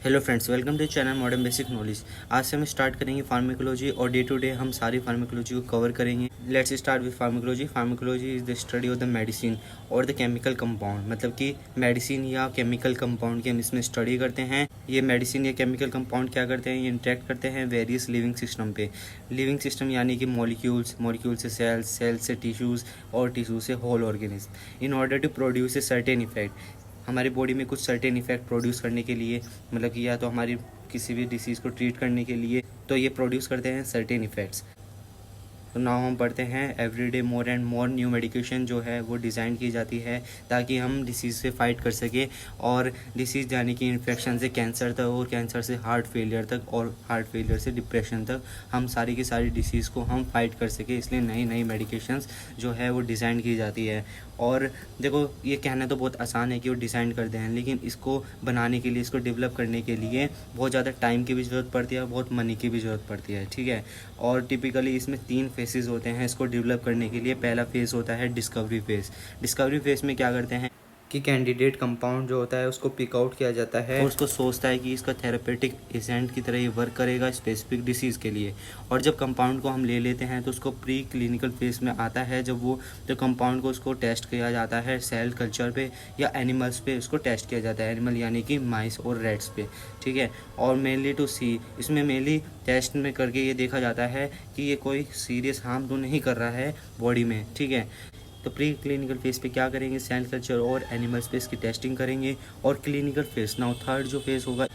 Hello friends, welcome to channel modern basic knowledge. आज से हम स्टार्ट करेंगे फार्माकोलॉजी और डे टू डे हम सारी फार्माकोलॉजी को कवर करेंगे। Let's start with pharmacology. Pharmacology is the study of the medicine और द केमिकल कंपाउंड, मतलब कि मेडिसिन या केमिकल कंपाउंड की हम इसमें स्टडी करते हैं। ये मेडिसिन या केमिकल कंपाउंड क्या करते हैं, ये इंटरेक्ट करते हैं वेरियस लिविंग सिस्टम पे। लिविंग सिस्टम यानी कि मॉलिक्यूल्स, मॉलिक्यूल से सेल्स, सेल्स से टिश्यूज़ और टिश्यू से whole organism, in order to produce a certain effect. हमारी बॉडी में कुछ सर्टेन इफेक्ट प्रोड्यूस करने के लिए, मतलब कि या तो हमारी किसी भी डिसीज़ को ट्रीट करने के लिए, तो ये प्रोड्यूस करते हैं सर्टेन इफेक्ट्स। तो नाउ हम पढ़ते हैं everyday more and more new medication जो है वो डिज़ाइन की जाती है ताकि हम डिसीज़ से फाइट कर सकें। और डिसीज़ यानी कि इन्फेक्शन से कैंसर तक, और कैंसर से हार्ट फेलियर तक, और हार्ट फेलियर से डिप्रेशन तक, हम सारी की सारी डिसीज़ को हम फाइट कर सकें। इसलिए नई नई मेडिकेशंस जो है वो डिज़ाइन की जाती है। और देखो, ये कहना तो बहुत आसान है कि वो डिज़ाइन करते हैं, लेकिन इसको बनाने के लिए, इसको डेवलप करने के लिए बहुत ज़्यादा टाइम की भी ज़रूरत पड़ती है और बहुत मनी की भी ज़रूरत पड़ती है, ठीक है। और टिपिकली इसमें 3 फेसेस होते हैं इसको डेवलप करने के लिए। पहला फेज़ होता है डिस्कवरी फेज़। डिस्कवरी फेज़ में क्या करते हैं कि कैंडिडेट कंपाउंड जो होता है उसको पिक आउट किया जाता है और उसको सोचता है कि इसका थेरेपेटिक एजेंट की तरह ये वर्क करेगा स्पेसिफिक डिसीज़ के लिए। और जब कंपाउंड को हम ले लेते हैं तो उसको प्री क्लिनिकल फेज में आता है, जब कंपाउंड को उसको टेस्ट किया जाता है सेल कल्चर पे या एनिमल्स पे उसको टेस्ट किया जाता है। एनिमल यानी कि माइस और रैट्स पे, ठीक है। और मेनली टू सी, इसमें मेनली टेस्ट में करके ये देखा जाता है कि ये कोई सीरियस हार्म तो नहीं कर रहा है बॉडी में, ठीक है। तो प्री क्लिनिकल फेज़ पे क्या करेंगे, सेल कल्चर और एनिमल स्पेस की टेस्टिंग करेंगे। और क्लिनिकल फेज़, नाउ थर्ड जो फेज़ होगा,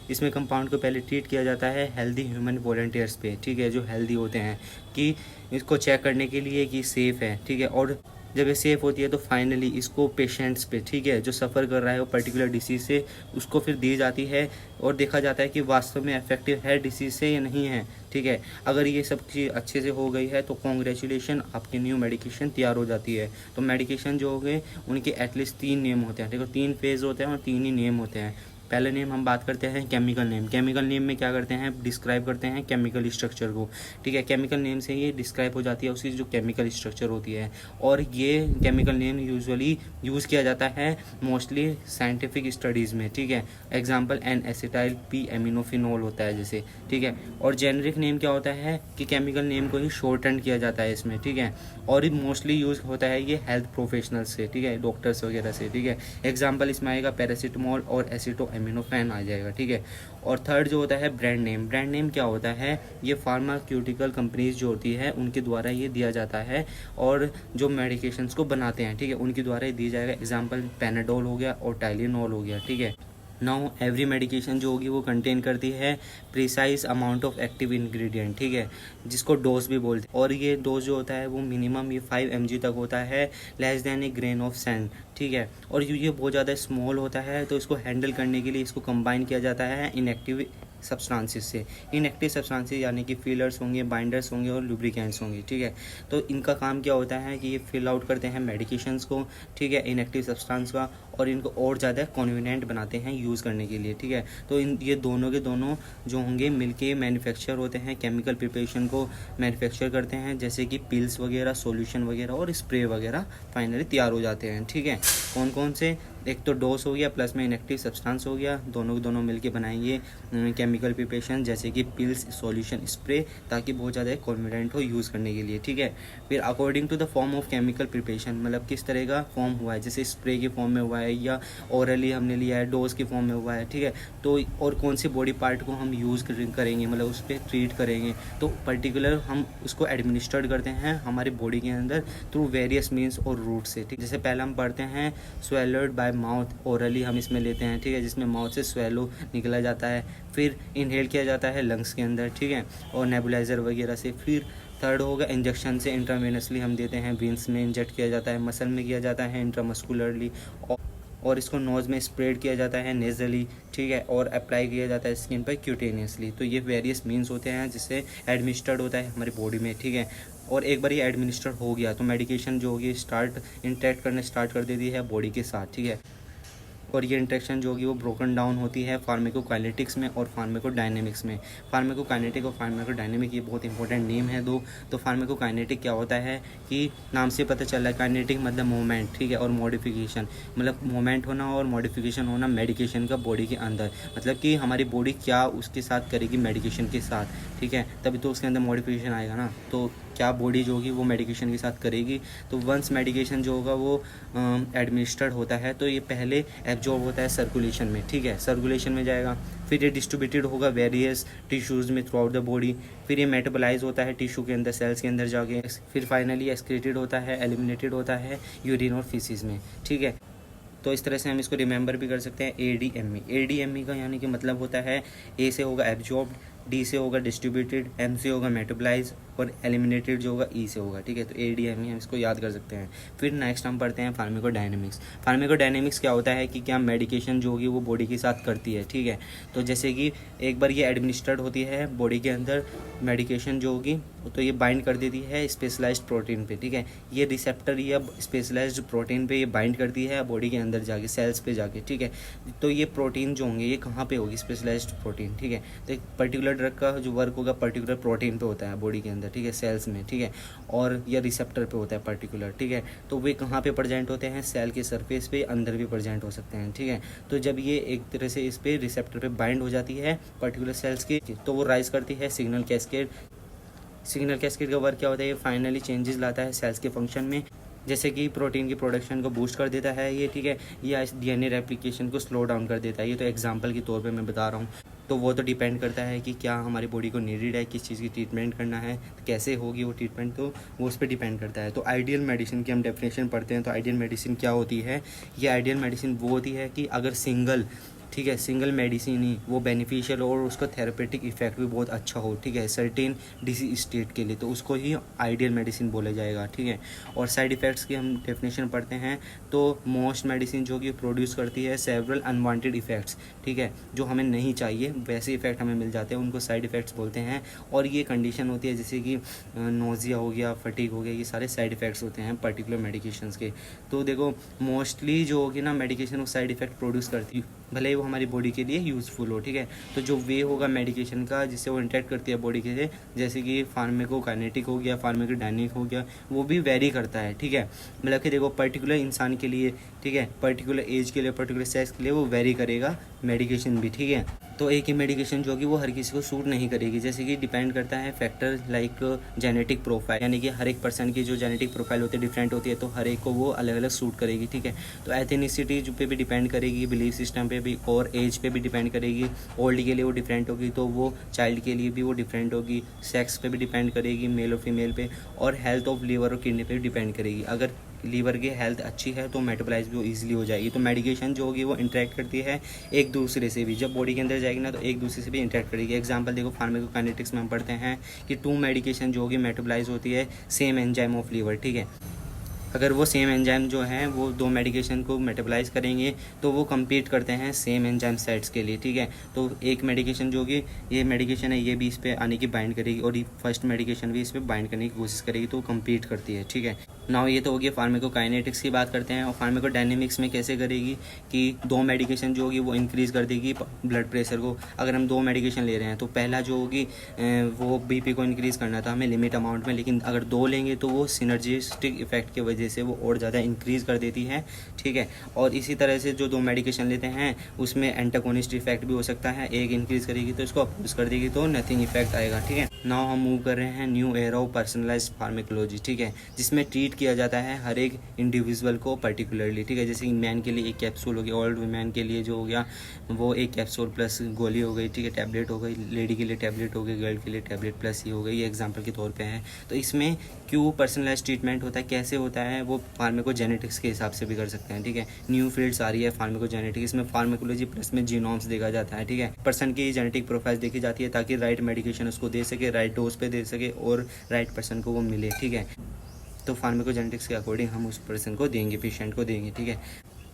इसमें कंपाउंड को पहले ट्रीट किया जाता है हेल्दी ह्यूमन वॉलंटियर्स पे, ठीक है, जो हेल्दी होते हैं, कि इसको चेक करने के लिए कि सेफ़ है, ठीक है। और जब ये सेफ़ होती है तो फाइनली इसको पेशेंट्स पे, ठीक है, जो सफ़र कर रहा है वो पर्टिकुलर डिसीज़ से, उसको फिर दी जाती है और देखा जाता है कि वास्तव में इफेक्टिव है डिसीज़ से या नहीं है, ठीक है। अगर ये सब चीज़ अच्छे से हो गई है तो कॉन्ग्रेचुलेशन, आपकी न्यू मेडिकेशन तैयार हो जाती है। तो मेडिकेशन जो हो गए उनके एटलीस्ट 3 नेम होते हैं, ठीक है, 3 फेज़ होते हैं और 3 ही नेम होते हैं। पहले नेम हम बात करते हैं केमिकल नेम। केमिकल नेम में क्या करते हैं, डिस्क्राइब करते हैं केमिकल स्ट्रक्चर को, ठीक है। केमिकल नेम से ये डिस्क्राइब हो जाती है उसकी जो केमिकल स्ट्रक्चर होती है। और ये केमिकल नेम यूजुअली यूज़ किया जाता है मोस्टली साइंटिफिक स्टडीज़ में, ठीक है। एग्जाम्पल एन एसिटाइल पी एमिनोफिनोल होता है जैसे, ठीक है। और जेनरिक नेम क्या होता है कि केमिकल नेम को ही शॉर्टन किया जाता है इसमें, ठीक है। और मोस्टली यूज़ होता है ये हेल्थ प्रोफेशनल्स से, ठीक है, डॉक्टर्स वगैरह से, ठीक है। एग्जाम्पल इसमें आएगा पैरासीटामोल और एसिटोएमिनोफेन आ जाएगा, ठीक है। और थर्ड जो होता है ब्रांड नेम। ब्रांड नेम क्या होता है, ये फार्मास्यूटिकल कंपनीज जो होती है उनके द्वारा ये दिया जाता है और जो मेडिकेशंस को बनाते हैं, ठीक है, उनके द्वारा ये दिया जाएगा। एग्जाम्पल पैनाडोल हो गया और टाइलिनॉल हो गया, ठीक है। नाउ एवरी मेडिकेशन जो होगी वो कंटेन करती है precise amount of active ingredient, ठीक है, जिसको डोज भी बोलते हैं। और ये डोज जो होता है वो मिनिमम ये 5 mg तक होता है, less than A grain of sand, ठीक है। और ये बहुत ज़्यादा स्मॉल होता है तो इसको हैंडल करने के लिए इसको कंबाइन किया जाता है इनएक्टिव सब्सटेंसेस से। इनएक्टिव सब्सटेंसेस यानी कि फिलर्स होंगे, बाइंडर्स होंगे और लुब्रिकेंट्स होंगे, ठीक है। तो इनका काम क्या होता है कि ये फिल आउट करते हैं मेडिकेशंस को, ठीक है, इनएक्टिव सब्सटेंस का, और इनको और ज़्यादा कन्वीनियंट बनाते हैं यूज़ करने के लिए, ठीक है। तो ये दोनों के दोनों जो होंगे मिलके मैन्युफैक्चर होते हैं, केमिकल प्रिपरेशन को मैन्युफैक्चर करते हैं, जैसे कि पिल्स वगैरह, सॉल्यूशन वगैरह और स्प्रे वगैरह फाइनली तैयार हो जाते हैं, ठीक है। कौन कौन से, एक तो डोज हो गया प्लस में इनएक्टिव सब्सटेंस हो गया, दोनों के दोनों मिलके बनाएंगे केमिकल प्रिपरेशन, जैसे कि पिल्स, सॉल्यूशन, स्प्रे, ताकि बहुत ज़्यादा कॉन्फिडेंट हो यूज़ करने के लिए, ठीक है। फिर according to the form of chemical preparation, मतलब किस तरह का फॉर्म हुआ है, जैसे स्प्रे के फॉर्म में हुआ है या ओरली हमने लिया है, डोज के फॉर्म में हुआ है, ठीक है। तो और कौन से बॉडी पार्ट को हम यूज़ करेंगे, मतलब उस पर ट्रीट करेंगे, तो पर्टिकुलर हम उसको एडमिनिस्ट्रेट करते हैं हमारी बॉडी के अंदर थ्रू वेरियस मीन्स और रूट से, ठीक। जैसे पहले हम पढ़ते हैं स्वेलोड बाय माउथ, ओरली हम इसमें लेते हैं, ठीक है, जिसमें माउथ से स्वेलो निकला जाता है, फिर इनहेल किया जाता है लंग्स के अंदर, ठीक है, और नेबुलाइजर वगैरह से। फिर थर्ड होगा इंजेक्शन से, इंट्रावेनसली हम देते हैं, वेंस में इंजेक्ट किया जाता है, मसल में किया जाता है इंट्रामस्कुलरली, और इसको नोज़ में स्प्रेड किया जाता है नेजली, ठीक है, और अप्लाई किया जाता है स्किन पर क्यूटेनियसली। तो ये वेरियस मीन्स होते हैं जिससे एडमिनिस्टर्ड होता है हमारी बॉडी में, ठीक है। और एक बार ये एडमिनिस्टर हो गया तो मेडिकेशन जो होगी इंटरेक्ट करने स्टार्ट कर देती है बॉडी के साथ, ठीक है। और ये इंटरेक्शन जो होगी वो ब्रोकन डाउन होती है फार्माकोकाइनेटिक्स में और फार्माकोडायनेमिक्स में। फार्माकोकाइनेटिक और फार्माकोडायनेमिक ये बहुत इंपॉर्टेंट नेम है दो। तो फार्माकोकाइनेटिक क्या होता है कि नाम से पता चल रहा है, काइनेटिक मतलब मूवमेंट, ठीक है, और मॉडिफिकेशन मतलब मूवमेंट होना और मॉडिफिकेशन होना मेडिकेशन का बॉडी के अंदर, मतलब कि हमारी बॉडी क्या उसके साथ करेगी मेडिकेशन के साथ, ठीक है, तभी तो उसके अंदर मॉडिफिकेशन आएगा ना। तो क्या बॉडी जो होगी वो मेडिकेशन के साथ करेगी। तो वंस मेडिकेशन जो होगा वो एडमिनिस्टर्ड होता है तो ये पहले एब्जॉर्ब होता है सर्कुलेशन में, ठीक है, सर्कुलेशन में जाएगा, फिर ये डिस्ट्रीब्यूटेड होगा वेरियस टिश्यूज़ में थ्रू आउट द बॉडी, फिर ये मेटाबोलाइज होता है टिश्यू के अंदर, सेल्स के अंदर जाके, फिर फाइनली एक्सक्रीटेड होता है, एलिमिनेटेड होता है यूरिन और फीसिस में, ठीक है। तो इस तरह से हम इसको रिमेंबर भी कर सकते हैं ADME। ADME का यानी कि मतलब होता है A से होगा एब्जॉर्ब्ड, D से होगा डिस्ट्रीब्यूटेड, M से होगा मेटाबोलाइज और एलिमिनेटेड जो होगा E से होगा, ठीक है। तो ADME हम इसको याद कर सकते हैं। फिर नेक्स्ट हम पढ़ते हैं फार्माकोडायनेमिक्स। फार्माकोडायनेमिक्स क्या होता है कि क्या मेडिकेशन जो होगी वो बॉडी के साथ करती है, ठीक है। तो जैसे कि एक बार ये एडमिनिस्टर्ड होती है बॉडी के अंदर मेडिकेशन जो होगी तो ये बाइंड कर देती है स्पेशलाइज्ड प्रोटीन पे, ठीक है। ये रिसेप्टर या स्पेशलाइज्ड प्रोटीन पे ये बाइंड करती है बॉडी के अंदर जाके, सेल्स पे जाके, ठीक है। तो ये प्रोटीन जो होंगे ये कहाँ पे होगी, स्पेशलाइज्ड प्रोटीन, ठीक है। तो एक पर्टिकुलर ड्रग का जो वर्क होगा पर्टिकुलर प्रोटीन पे होता है बॉडी के अंदर, ठीक है, सेल्स में, ठीक है, और या रिसेप्टर पे होता है पर्टिकुलर, ठीक है। तो वे कहाँ पे प्रेजेंट होते हैं, सेल के सरफेस पे, अंदर भी प्रेजेंट हो सकते हैं, ठीक है। तो जब ये एक तरह से इस पे रिसेप्टर पे बाइंड हो जाती है पर्टिकुलर सेल्स की तो वो राइज करती है सिग्नल कैस्केड। सिग्नल कैस्केड का वर्क क्या होता है, ये फाइनली चेंजेस लाता है सेल्स के फंक्शन में, जैसे कि प्रोटीन की प्रोडक्शन को बूस्ट कर देता है ये, ठीक है, या इस DNA रेप्लिकेशन को स्लो डाउन कर देता है। ये तो एग्जांपल के तौर पे मैं बता रहा हूँ। तो वो तो डिपेंड करता है कि क्या हमारी बॉडी को नीडेड है, किस चीज़ की ट्रीटमेंट करना है, कैसे होगी वो ट्रीटमेंट, तो वो उस पर डिपेंड करता है। तो आइडियल मेडिसिन की हम डेफिनेशन पढ़ते हैं। तो आइडियल मेडिसिन क्या होती है, ये आइडियल मेडिसिन वो होती है कि अगर सिंगल, ठीक है, सिंगल मेडिसिन ही वो बेनिफिशियल और उसका थेरेपेटिक इफेक्ट भी बहुत अच्छा हो, ठीक है, सर्टेन डिसीज स्टेट के लिए, तो उसको ही आइडियल मेडिसिन बोला जाएगा, ठीक है। और साइड इफ़ेक्ट्स की हम डेफिनेशन पढ़ते हैं। तो मोस्ट मेडिसिन जो कि प्रोड्यूस करती है सेवरल अनवांटेड इफेक्ट्स, ठीक है, जो हमें नहीं चाहिए वैसे इफेक्ट हमें मिल जाते हैं, उनको साइड इफ़ेक्ट्स बोलते हैं। और ये कंडीशन होती है जैसे कि नोज़िया हो गया, फटीग हो गया, ये सारे साइड इफ़ेक्ट्स होते हैं पर्टिकुलर मेडिकेशंस के। तो देखो मोस्टली जो होगी ना मेडिकेशन वो साइड इफ़ेक्ट प्रोड्यूस करती है, भले ही वो हमारी बॉडी के लिए यूज़फुल हो, ठीक है। तो जो वे होगा मेडिकेशन का जिससे वो इंटरेक्ट करती है बॉडी के लिए, जैसे कि फार्माकोकाइनेटिक हो गया, फार्माकोडायनेमिक हो गया, वो भी वेरी करता है, ठीक है। मतलब कि देखो पर्टिकुलर इंसान के लिए, ठीक है, पर्टिकुलर एज के लिए, पर्टिकुलर सेक्स के लिए वो वेरी करेगा मेडिकेशन भी, ठीक है। तो एक ही मेडिकेशन जो कि वो हर किसी को सूट नहीं करेगी, जैसे कि डिपेंड करता है फैक्टर लाइक जेनेटिक प्रोफाइल, यानी कि हर एक पर्सन की जो जेनेटिक प्रोफाइल होती है डिफरेंट होती है, तो हर एक को वो अलग अलग सूट करेगी, ठीक है। तो एथेनिसिटी पे भी डिपेंड करेगी, बिलीफ सिस्टम पे भी, और एज पे भी डिपेंड करेगी। ओल्ड के लिए वो डिफरेंट होगी तो वो चाइल्ड के लिए भी वो डिफरेंट होगी। सेक्स पे भी डिपेंड करेगी, मेल और फीमेल पे, और हेल्थ ऑफ लीवर और किडनी पे भी डिपेंड करेगी। अगर लीवर की हेल्थ अच्छी है तो मेटाबोलाइज भी ईजिली हो जाएगी। तो मेडिकेशन जो होगी वो इंटरेक्ट करती है एक दूसरे से भी, जब बॉडी के अंदर जाएगी ना तो एक दूसरे से भी इंटरेक्ट करेगी। एग्जांपल देखो फार्माकोकाइनेटिक्स में हम पढ़ते हैं कि 2 मेडिकेशन जो होगी मेटाबोलाइज होती है सेम एंजाइम ऑफ लीवर, ठीक है। अगर वो सेम एंजाइम जो हैं वो 2 मेडिकेशन को मेटाबोलाइज करेंगे तो वो कम्पीट करते हैं सेम एंजाइम साइट्स के लिए, ठीक है। तो एक मेडिकेशन जो होगी, ये मेडिकेशन है, ये भी इस पर आने की बाइंड करेगी और ये फर्स्ट मेडिकेशन भी इस पर बाइंड करने की कोशिश करेगी, तो वो कम्पीट करती है, ठीक है। नाउ ये तो होगी फार्माकोकाइनेटिक्स की बात करते हैं। और फार्माकोडायनेमिक्स में कैसे करेगी कि 2 मेडिकेशन जो होगी वो इंक्रीज़ कर देगी ब्लड प्रेशर को। अगर हम 2 मेडिकेशन ले रहे हैं तो पहला जो होगी वो BP को इंक्रीज़ करना था हमें लिमिट अमाउंट में, लेकिन अगर 2 लेंगे तो वो सिनर्जिस्टिक इफेक्ट की वजह से वो और ज़्यादा इंक्रीज़ कर देती है, ठीक है। और इसी तरह से जो 2 मेडिकेशन लेते हैं उसमें एंटागोनिस्ट इफेक्ट भी हो सकता है, एक इंक्रीज़ करेगी तो इसको अपोज कर देगी तो नथिंग इफेक्ट आएगा, ठीक है। नाउ हम मूव कर रहे हैं new era of personalised pharmacology, ठीक है, जिसमें ट्रीट किया जाता है हर एक इंडिविजुअल को पर्टिकुलरली, ठीक है। जैसे कि मैन के लिए एक कैप्सूल हो गया, ओल्ड वुमेन के लिए जो हो गया वो एक कैप्सूल प्लस गोली हो गई, ठीक है, टैबलेट हो गई, लेडी के लिए टैबलेट हो गई, गर्ल के लिए टैबलेट प्लस ही हो गई, ये एग्जांपल के तौर पे है। तो इसमें क्यों पर्सनलाइज्ड ट्रीटमेंट होता है, कैसे होता है, वो फार्माकोजेनेटिक्स के हिसाब से भी कर सकते हैं, ठीक है। न्यू फील्ड्स आ रही है फार्माकोजेनेटिक्स में, फार्माकोलॉजी प्लस में जीनोम्स देखा जाता है, ठीक है। पर्सन की जेनेटिक प्रोफाइल देखी जाती है ताकि राइट मेडिकेशन उसको दे सके, राइट डोज पे दे सके और राइट पर्सन को वो मिले, ठीक है। तो फार्माकोजेनेटिक्स के अकॉर्डिंग हम उस पर्सन को देंगे, पेशेंट को देंगे, ठीक है।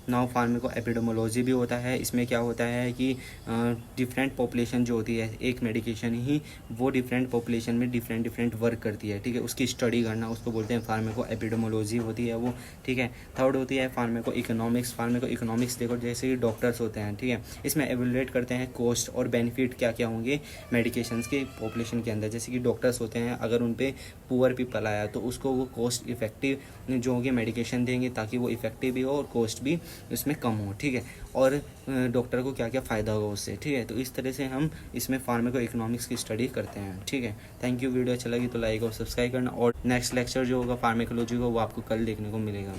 नाउ फार्मेको एपिडेमोलॉजी भी होता है। इसमें क्या होता है कि डिफरेंट पॉपुलेशन जो होती है, एक मेडिकेशन ही वो डिफरेंट पॉपुलेशन में डिफरेंट वर्क करती है, ठीक है, उसकी स्टडी करना उसको बोलते हैं फार्मेको एपिडेमोलॉजी होती है वो, ठीक है। थर्ड होती है फार्मेको इकोनॉमिक्स। फार्मेको इकोनॉमिक्स देखो जैसे कि डॉक्टर्स होते हैं, ठीक है, इसमें एवेलुएट करते हैं कॉस्ट और बेनिफिट क्या क्या होंगे मेडिकेशंस के पॉपुलेशन के अंदर। जैसे कि डॉक्टर्स होते हैं, अगर उन पे पुअर पीपल आया तो उसको वो कॉस्ट इफेक्टिव जो होंगे मेडिकेशन देंगे ताकि वो इफेक्टिव भी हो और कॉस्ट भी उसमें कम हो, ठीक है, और डॉक्टर को क्या क्या फ़ायदा होगा उससे, ठीक है। तो इस तरह से हम इसमें फार्मेको इकोनॉमिक्स की स्टडी करते हैं, ठीक है। Thank you. वीडियो अच्छा लगी तो लाइक और सब्सक्राइब करना, और नेक्स्ट लेक्चर जो होगा फार्मेकोलॉजी का वो आपको कल देखने को मिलेगा।